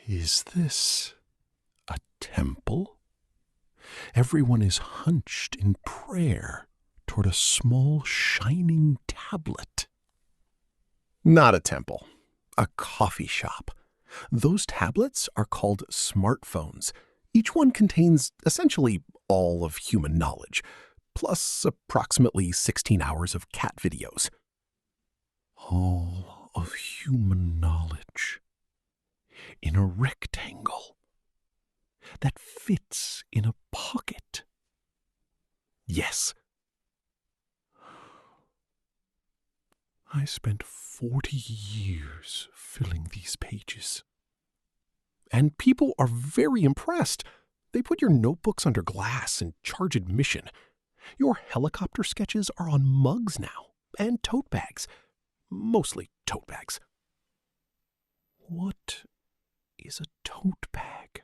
Is this a temple? Everyone is hunched in prayer toward a small shining tablet. Not a temple, a coffee shop. Those tablets are called smartphones. Each one contains essentially all of human knowledge, plus approximately 16 hours of cat videos. All of human knowledge in a rectangle that fits in a pocket. Yes. I spent 40 years filling these pages. And people are very impressed. They put your notebooks under glass and charge admission. Your helicopter sketches are on mugs now, and tote bags. Mostly tote bags. What is a tote bag?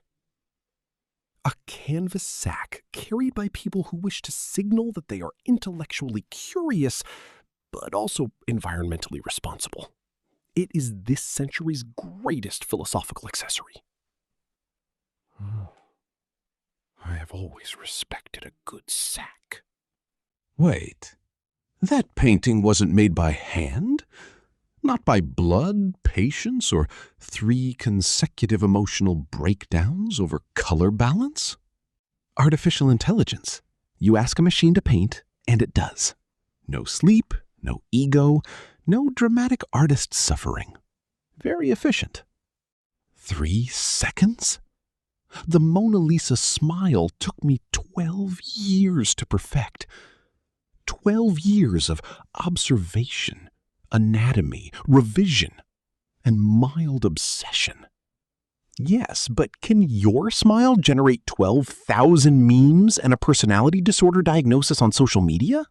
A canvas sack carried by people who wish to signal that they are intellectually curious, but also environmentally responsible. It is this century's greatest philosophical accessory. I have always respected a good sack. Wait, that painting wasn't made by hand? Not by blood, patience, or 3 consecutive emotional breakdowns over color balance? Artificial intelligence. You ask a machine to paint, and it does. No sleep, no ego, no dramatic artist suffering. Very efficient. 3 seconds? The Mona Lisa smile took me 12 years to perfect. 12 years of observation, anatomy, revision, and mild obsession. Yes, but can your smile generate 12,000 memes and a personality disorder diagnosis on social media?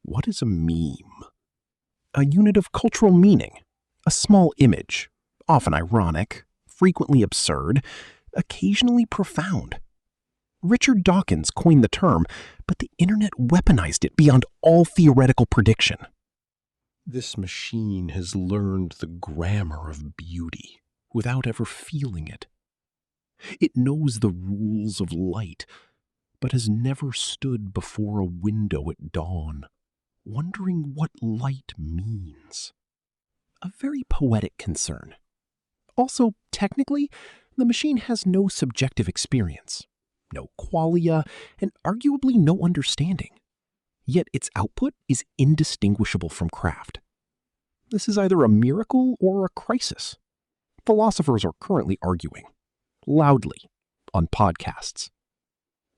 What is a meme? A unit of cultural meaning, a small image, often ironic, frequently absurd, occasionally profound. Richard Dawkins coined the term, but the internet weaponized it beyond all theoretical prediction. This machine has learned the grammar of beauty without ever feeling it. It knows the rules of light, but has never stood before a window at dawn, wondering what light means. A very poetic concern. Also, technically, the machine has no subjective experience, no qualia, and arguably no understanding. Yet its output is indistinguishable from craft. This is either a miracle or a crisis. Philosophers are currently arguing, loudly, on podcasts.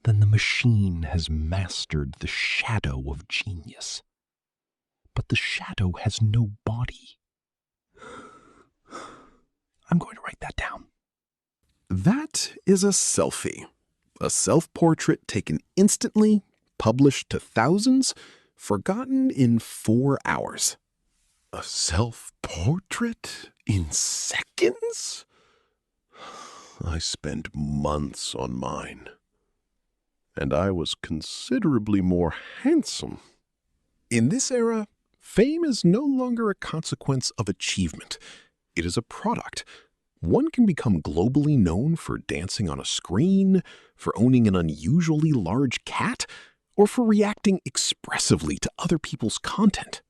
Then the machine has mastered the shadow of genius. But the shadow has no body. I'm going to write that down. That is a selfie. A self-portrait taken instantly, published to thousands, forgotten in 4 hours. A self-portrait in seconds? I spent months on mine. And I was considerably more handsome. In this era, fame is no longer a consequence of achievement. It is a product. One can become globally known for dancing on a screen, for owning an unusually large cat, or for reacting expressively to other people's content.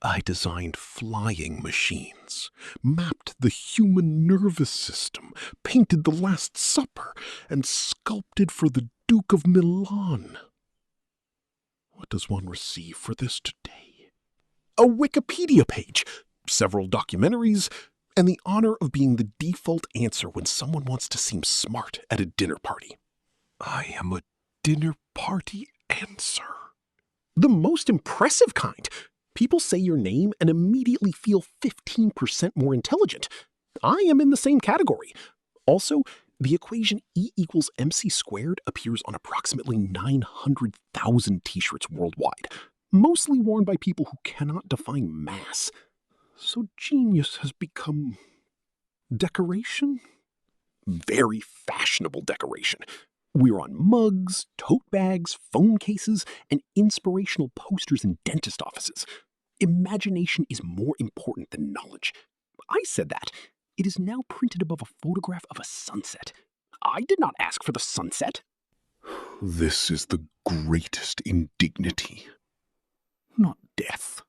I designed flying machines, mapped the human nervous system, painted the Last Supper, and sculpted for the Duke of Milan. What does one receive for this today? A Wikipedia page, several documentaries, and the honor of being the default answer when someone wants to seem smart at a dinner party. I am a dinner party answer. The most impressive kind. People say your name and immediately feel 15% more intelligent. I am in the same category. Also, the equation E equals MC squared appears on approximately 900,000 t-shirts worldwide, mostly worn by people who cannot define mass. So genius has become decoration? Very fashionable decoration. We're on mugs, tote bags, phone cases, and inspirational posters in dentist offices. Imagination is more important than knowledge. I said that. It is now printed above a photograph of a sunset. I did not ask for the sunset. This is the greatest indignity. Not death.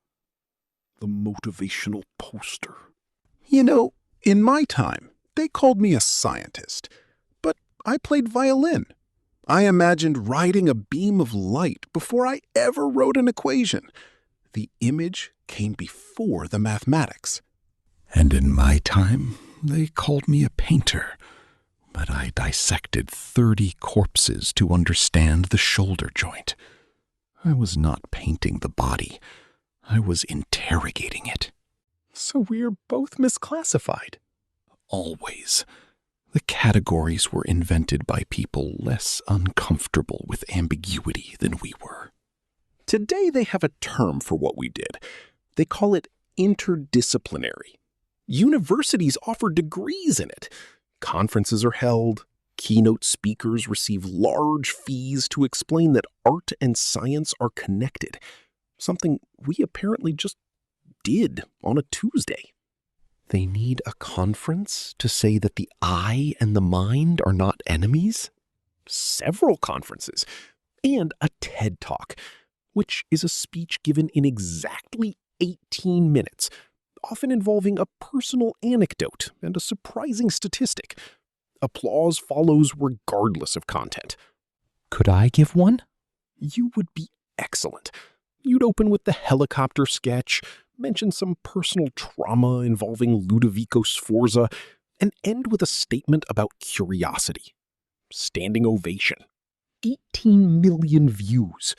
The motivational poster. You know, in my time, they called me a scientist, but I played violin. I imagined riding a beam of light before I ever wrote an equation. The image came before the mathematics. And in my time, they called me a painter, but I dissected 30 corpses to understand the shoulder joint. I was not painting the body. I was interrogating it. So we're both misclassified. Always. The categories were invented by people less uncomfortable with ambiguity than we were. Today they have a term for what we did. They call it interdisciplinary. Universities offer degrees in it. Conferences are held. Keynote speakers receive large fees to explain that art and science are connected, something we apparently just did on a Tuesday. They need a conference to say that the eye and the mind are not enemies? Several conferences, and a TED Talk, which is a speech given in exactly 18 minutes, often involving a personal anecdote and a surprising statistic. Applause follows regardless of content. Could I give one? You would be excellent. You'd open with the helicopter sketch, mention some personal trauma involving Ludovico Sforza, and end with a statement about curiosity. Standing ovation. 18 million views.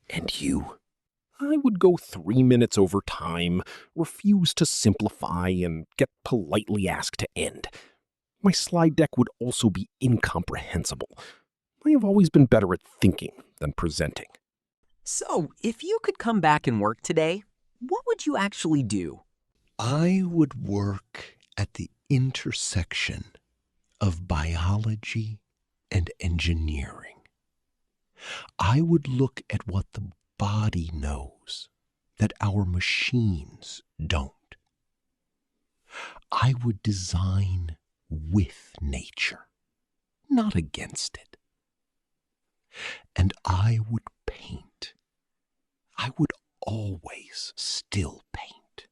And you. I would go 3 minutes over time, refuse to simplify, and get politely asked to end. My slide deck would also be incomprehensible. I have always been better at thinking than presenting. So, if you could come back and work today, what would you actually do? I would work at the intersection of biology and engineering. I would look at what the body knows that our machines don't. I would design with nature, not against it. And I would paint. I would always still paint.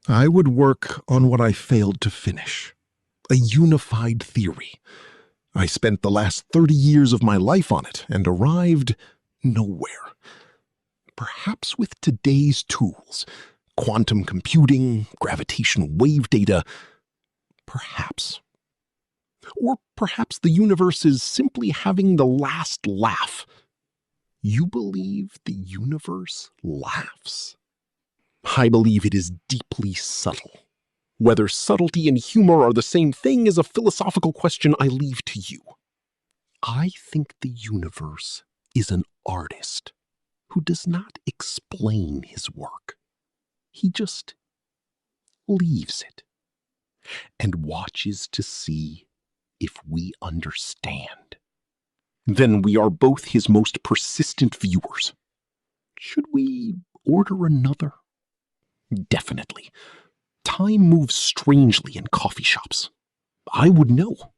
I would work on what I failed to finish. A unified theory. I spent the last 30 years of my life on it and arrived nowhere. Perhaps with today's tools, quantum computing, gravitational wave data, perhaps. Or perhaps the universe is simply having the last laugh. You believe the universe laughs? I believe it is deeply subtle. Whether subtlety and humor are the same thing is a philosophical question I leave to you. I think the universe is an artist who does not explain his work. He just leaves it and watches to see if we understand. Then we are both his most persistent viewers. Should we order another? Definitely. Time moves strangely in coffee shops. I would know.